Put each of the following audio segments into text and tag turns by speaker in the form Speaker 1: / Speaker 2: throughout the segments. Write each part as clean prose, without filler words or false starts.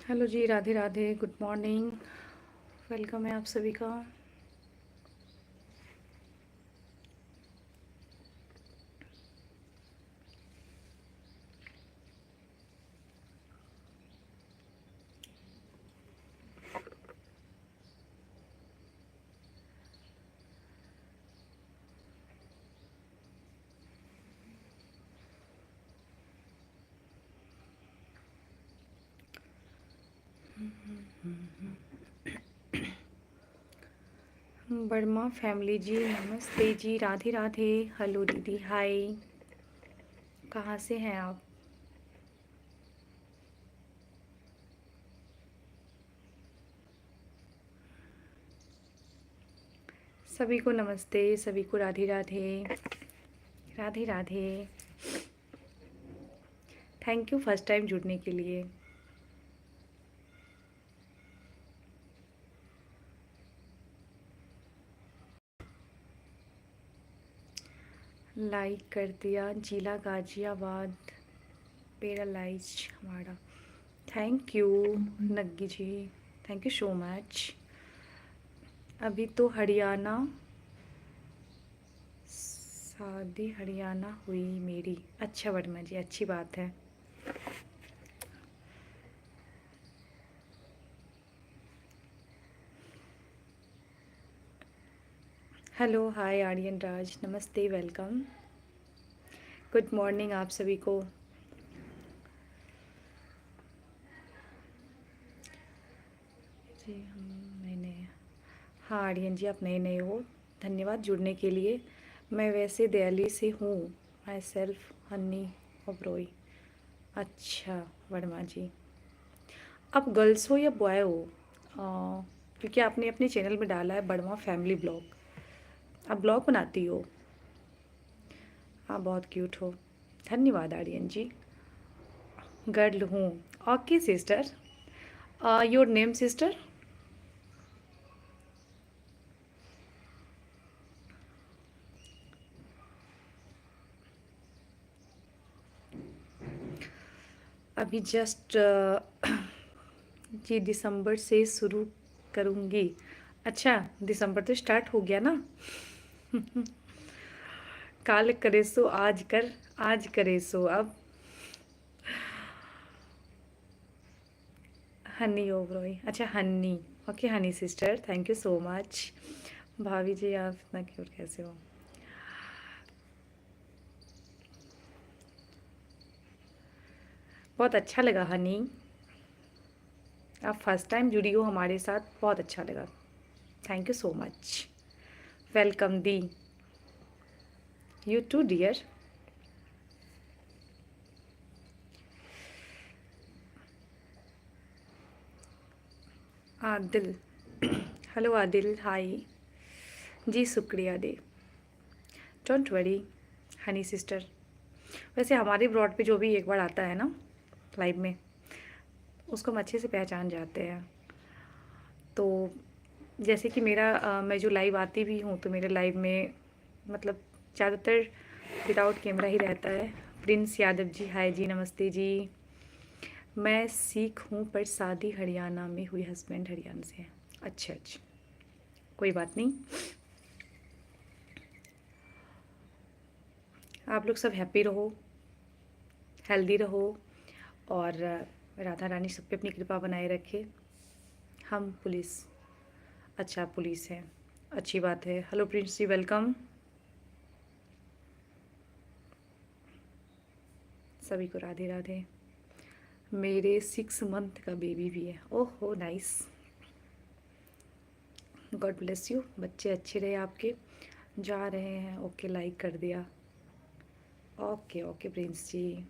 Speaker 1: Hello ji, Radhe Radhe, good morning. Welcome है आप सभी का। वर्मा फैमिली जी, नमस्ते जी, राधे राधे। हेलो दीदी, हाय। कहाँ से हैं आप? सभी को नमस्ते, सभी को Radhe Radhe, Radhe Radhe. Thank you first time जुड़ने के लिए। लाइक कर दिया, जिला गाजियाबाद पैरालाइज हमारा। Thank you Naggi ji, thank you so much. अभी तो हरियाणा शादी हरियाणा हुई मेरी। अच्छा वर्मा जी, अच्छी बात है। हेलो हाय आर्यन राज, नमस्ते, वेलकम, गुड मॉर्निंग आप सभी को। जी हम नए नए हैं। हाँ आर्यन जी, आप नए नए हो, धन्यवाद जुड़ने के लिए। मैं वैसे दिल्ली से हूँ, माई सेल्फ हनी ओब्रॉय। अच्छा वर्मा जी, आप गर्ल्स हो या बॉय हो? क्योंकि आपने अपने चैनल में डाला है वर्मा फैमिली ब्लॉग, आप ब्लॉग बनाती हो। आप बहुत क्यूट हो, धन्यवाद आर्यन जी। गर्ल हूँ, okay sister. Your name sister? अभी जस्ट जी दिसंबर से शुरू करूँगी। अच्छा, दिसंबर तो स्टार्ट हो गया ना। काल करे सो आज कर, आज करे सो अब। हनी ओबरॉय, अच्छा Honey. Okay Honey sister, thank you so much. भाभी जी आप इतना क्यूट कैसे हो? बहुत अच्छा लगा हनी, आप फर्स्ट टाइम जुड़ी हो हमारे साथ, बहुत अच्छा लगा। Thank you so much. Welcome दी, you too dear. Adil, hello Adil, hi ji, शुक्रिया दे। Don't worry honey sister. वैसे हमारे ब्रॉड पे जो भी एक बार आता है ना लाइव में, उसको हम अच्छे से पहचान जाते हैं। तो जैसे कि मेरा मैं जो लाइव आती भी हूँ तो मेरे लाइव में मतलब ज़्यादातर विदाउट कैमरा ही रहता है। प्रिंस यादव जी, हाय जी, नमस्ते जी। मैं सिख हूँ पर शादी हरियाणा में हुई, हस्बैंड हरियाणा से हैं। अच्छा अच्छा, कोई बात नहीं। आप लोग सब हैप्पी रहो, हेल्दी रहो, और राधा रानी सब पे अपनी कृपा बनाए रखे। हम पुलिस, अच्छा पुलिस है, अच्छी बात है। हेलो प्रिंस जी, वेलकम। सभी को राधे राधे। मेरे 6 मंथ का बेबी भी है, oh nice, God bless you. बच्चे अच्छे रहे आपके। जा रहे हैं, ओके लाइक कर दिया। ओके ओके प्रिंस जी,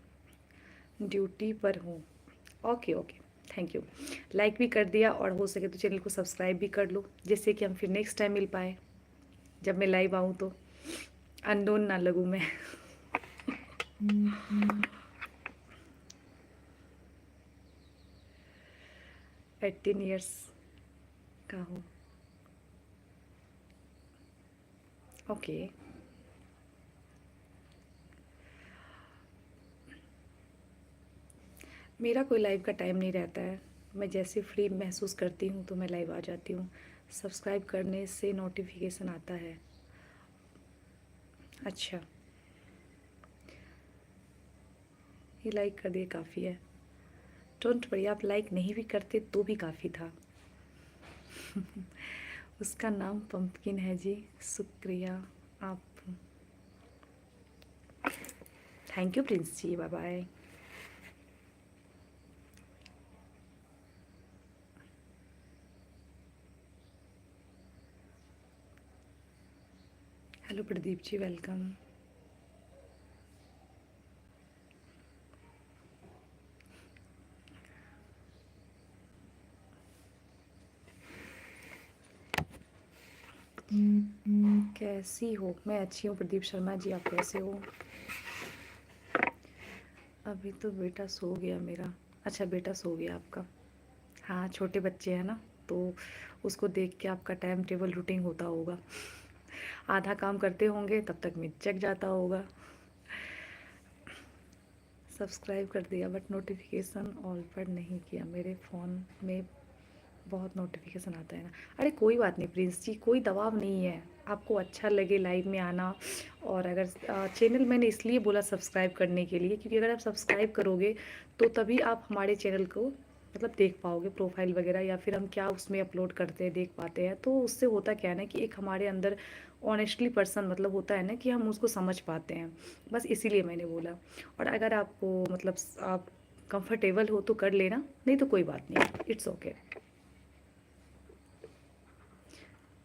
Speaker 1: ड्यूटी पर हूँ। Okay okay, thank you. Like भी कर दिया, और हो सके तो चैनल को सब्सक्राइब भी कर लो, जिससे कि हम फिर नेक्स्ट टाइम मिल पाए जब मैं लाइव आऊँ तो अननोन ना लगूँ मैं। 18 ईयर्स का हूँ। ओके, मेरा कोई लाइव का टाइम नहीं रहता है, मैं जैसे फ्री महसूस करती हूँ तो मैं लाइव आ जाती हूँ। सब्सक्राइब करने से नोटिफिकेशन आता है। अच्छा, ये लाइक कर दिए काफ़ी है। डोंट वरी, आप लाइक नहीं भी करते तो भी काफ़ी था। उसका नाम पंपकिन है जी। शुक्रिया आप। Thank you Prince ji, bye bye. Hello Pradeep ji, welcome. कैसी हो? मैं अच्छी हूँ प्रदीप शर्मा जी, आप कैसे हो? अभी तो बेटा सो गया मेरा। अच्छा, बेटा सो गया आपका। हाँ, छोटे बच्चे हैं ना, तो उसको देख के आपका टाइम टेबल रूटीन होता होगा। आधा काम करते होंगे तब तक में जग जाता होगा। सब्सक्राइब कर दिया बट नोटिफिकेशन ऑल पर नहीं किया। मेरे फ़ोन में बहुत नोटिफिकेशन आता है ना। अरे कोई बात नहीं प्रिंस जी, कोई दबाव नहीं है। आपको अच्छा लगे लाइव में आना। और अगर चैनल मैंने इसलिए बोला सब्सक्राइब करने के लिए, क्योंकि अगर आप सब्सक्राइब करोगे तो तभी आप हमारे चैनल को मतलब देख पाओगे, प्रोफाइल वगैरह या फिर हम क्या उसमें अपलोड करते हैं देख पाते हैं। तो उससे होता क्या है ना कि एक हमारे अंदर ऑनेस्टली पर्सन मतलब होता है ना कि हम उसको समझ पाते हैं। बस इसीलिए मैंने बोला। और अगर आपको मतलब आप कंफर्टेबल हो तो कर लेना, नहीं तो कोई बात नहीं, इट्स ओके।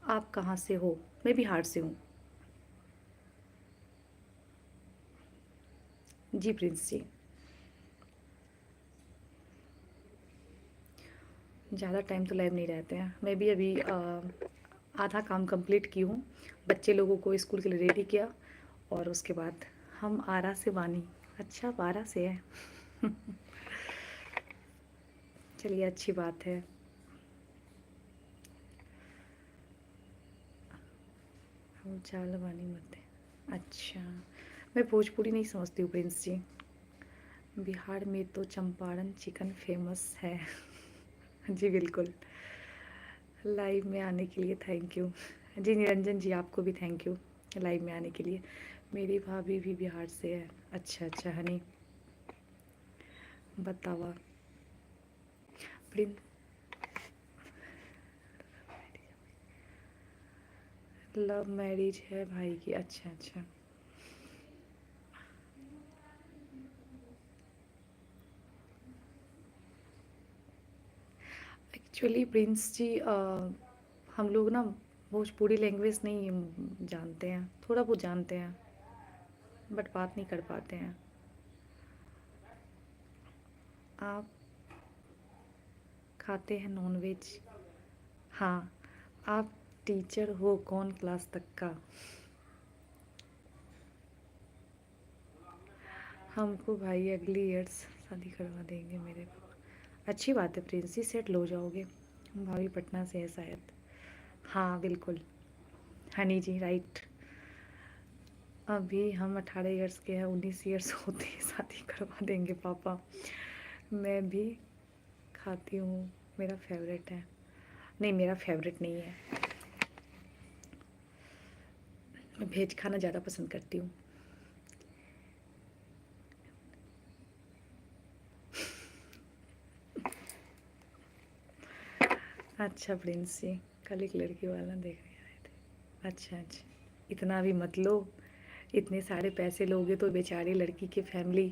Speaker 1: आप कहाँ से हो? मैं बिहार से हूँ। जी प्रिंस जी। ज़्यादा टाइम तो लाइव नहीं रहते हैं। मैं भी अभी आधा काम कंप्लीट की हूँ। बच्चे लोगों को स्कूल के लिए रेडी किया और उसके बाद हम आरा से वानी। अच्छा, आप आरा से है। चलिए, अच्छी बात है। हम चाल वानी मत है। अच्छा, मैं भोजपुरी नहीं समझती हूँ प्रिंस जी। बिहार में तो चंपारण चिकन फेमस है। जी बिल्कुल। लाइव में आने के लिए थैंक यू। जी निरंजन जी, आपको भी थैंक यू लाइव में आने के लिए। मेरी भाभी भी बिहार से है। अच्छा अच्छा हनी, बतावा। प्रिंस, लव मैरिज है भाई की। अच्छा अच्छा। एक्चुअली प्रिंस जी हम लोग ना भोजपुरी लैंग्वेज नहीं जानते हैं, थोड़ा बहुत जानते हैं बट बात नहीं कर पाते हैं। आप खाते हैं नॉनवेज? हाँ। आप टीचर हो कौन क्लास तक का? हमको भाई अगली ईयर्स शादी करवा देंगे मेरे पापा। अच्छी बात है प्रिंस जी, सेटल हो जाओगे। भाभी पटना से है शायद। हाँ बिल्कुल। हनी जी राइट। अभी हम 18 ईयर्स के हैं, 19 ईयर्स होते ही शादी करवा देंगे पापा। मैं भी खाती हूँ, मेरा फेवरेट है। नहीं, मेरा फेवरेट नहीं है। मैं वेज खाना ज़्यादा पसंद करती हूँ। अच्छा प्रिंस जी, कल एक लड़की वाला देखने आए थे। अच्छा अच्छा, इतना भी मत लो। इतने सारे पैसे लोगे तो बेचारी लड़की की फैमिली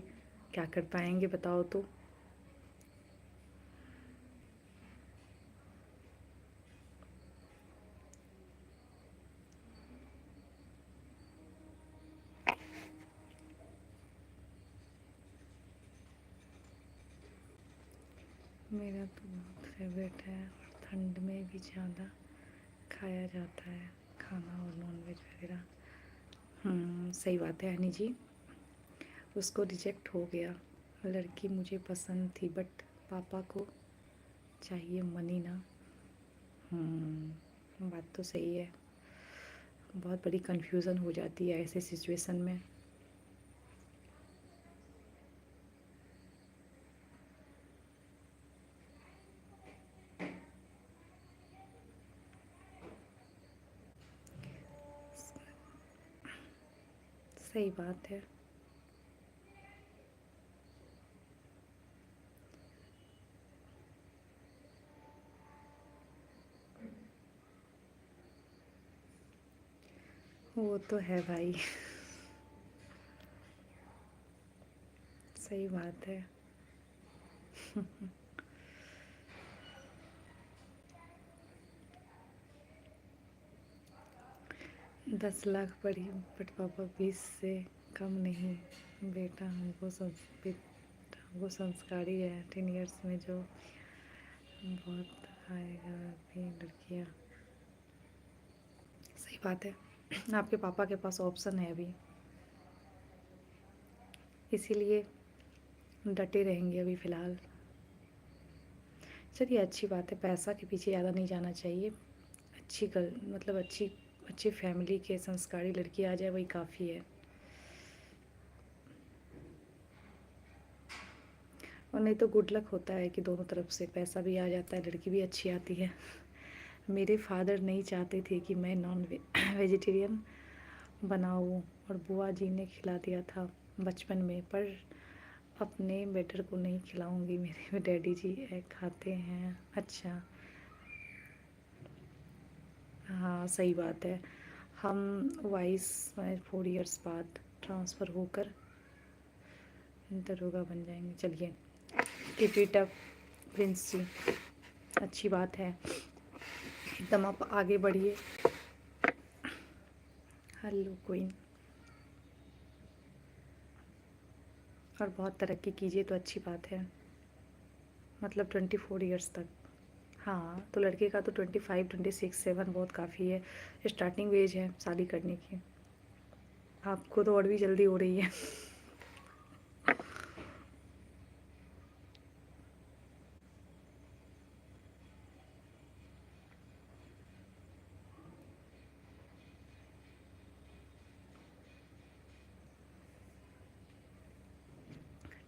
Speaker 1: क्या कर पाएंगे बताओ तो। मेरा तो बहुत फेवरेट है और ठंड में भी ज़्यादा खाया जाता है खाना और नॉनवेज वगैरह। सही बात है हनी जी। उसको रिजेक्ट हो गया। लड़की मुझे पसंद थी बट पापा को चाहिए मनी ना। बात तो सही है। बहुत बड़ी कन्फ्यूज़न हो जाती है ऐसे सिचुएशन में। सही बात है। वो तो है भाई। सही बात है। 10 लाख पड़ी बट पापा 20 से कम नहीं। बेटा हमको संस्कारी है। 10 इयर्स में जो बहुत आएगा भी लड़कियाँ। सही बात है। आपके पापा के पास ऑप्शन है अभी, इसीलिए डटे रहेंगे अभी फ़िलहाल। चलिए अच्छी बात है, पैसा के पीछे ज़्यादा नहीं जाना चाहिए। अच्छी मतलब अच्छी फैमिली के संस्कारी लड़की आ जाए वही काफ़ी है। और नहीं तो गुड लक होता है कि दोनों तरफ से पैसा भी आ जाता है, लड़की भी अच्छी आती है। मेरे फादर नहीं चाहते थे कि मैं नॉन वेजिटेरियन बनाऊँ, और बुआ जी ने खिला दिया था बचपन में, पर अपने बेटर को नहीं खिलाऊंगी। मेरे डैडी जी एग खाते हैं। अच्छा, हाँ सही बात है। हम वाइस 4 इयर्स बाद ट्रांसफ़र होकर दरोगा बन जाएंगे। चलिए, कीप इट अप प्रिंस जी, अच्छी बात है। एकदम आप आगे बढ़िए। Hello queen. और बहुत तरक्की कीजिए तो अच्छी बात है। मतलब 24 इयर्स तक। हाँ, तो लड़के का तो 25, 26, 7 बहुत काफ़ी है। स्टार्टिंग एज है शादी करने की। आपको तो और भी जल्दी हो रही है।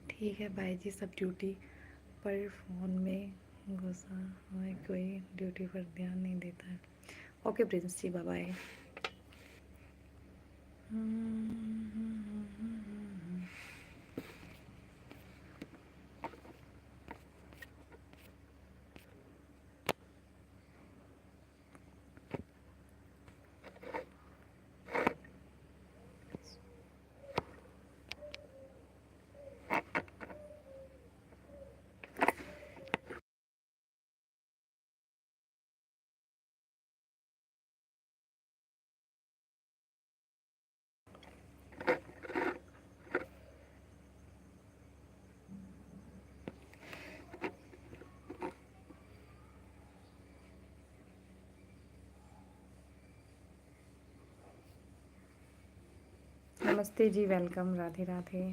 Speaker 1: ठीक है भाई जी, सब ड्यूटी पर फ़ोन में घुसा हुआ है, कोई ड्यूटी पर ध्यान नहीं देता है। Okay Prince ji, bye bye. नमस्ते जी, वेलकम, राधे राधे।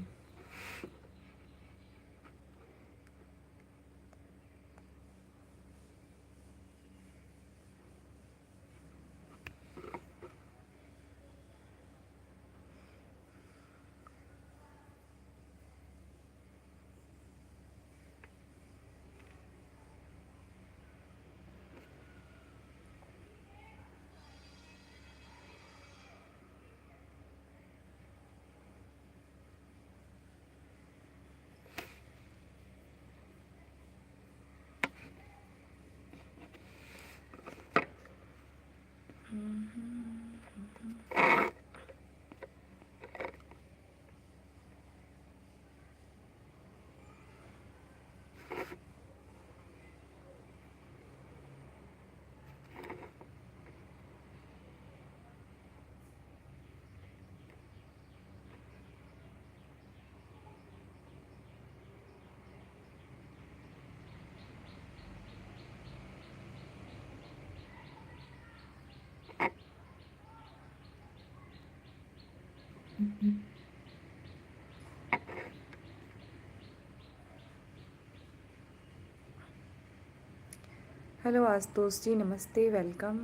Speaker 1: हेलो आशुतोष जी, नमस्ते, वेलकम,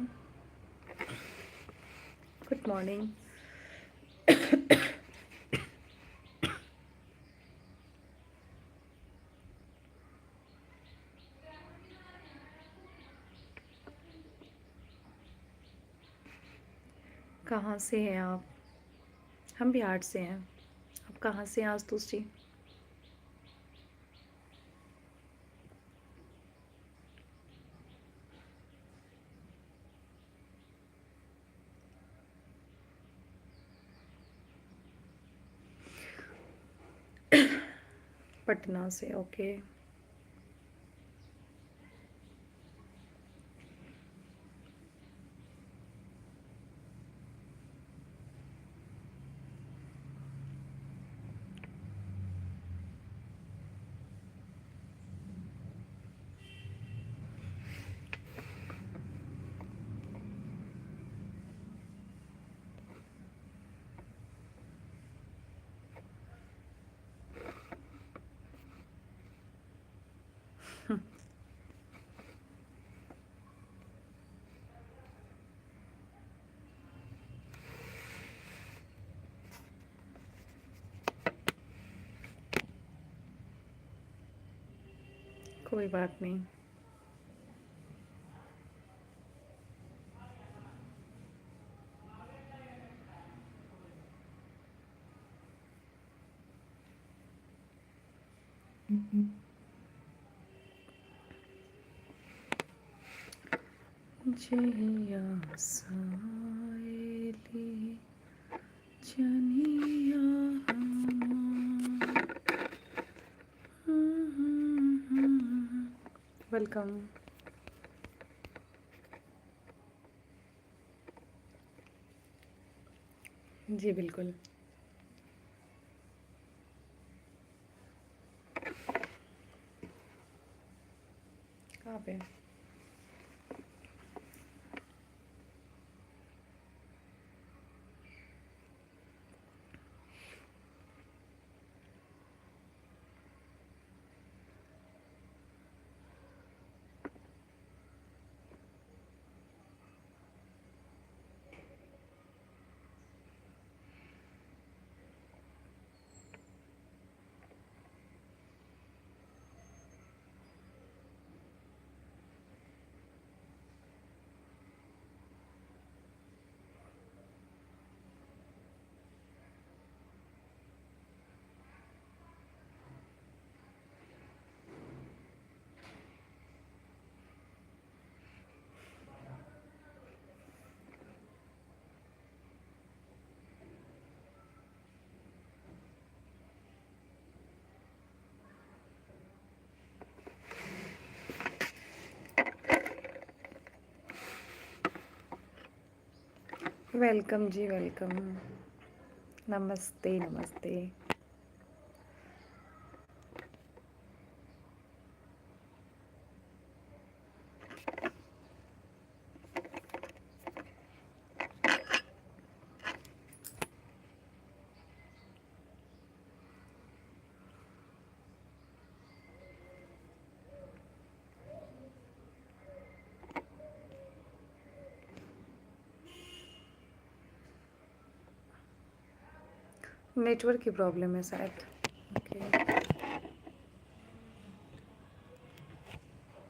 Speaker 1: गुड मॉर्निंग। कहाँ से हैं आप? हम बिहार से हैं। आप कहाँ से हैं आस्तुष जी? पटना से, ओके। कोई बात नहीं। जहिया सायली जनिया वेलकम। जी बिल्कुल। कहाँ पे? वेलकम जी, वेलकम। नमस्ते नमस्ते। नेटवर्क की प्रॉब्लम है शायद।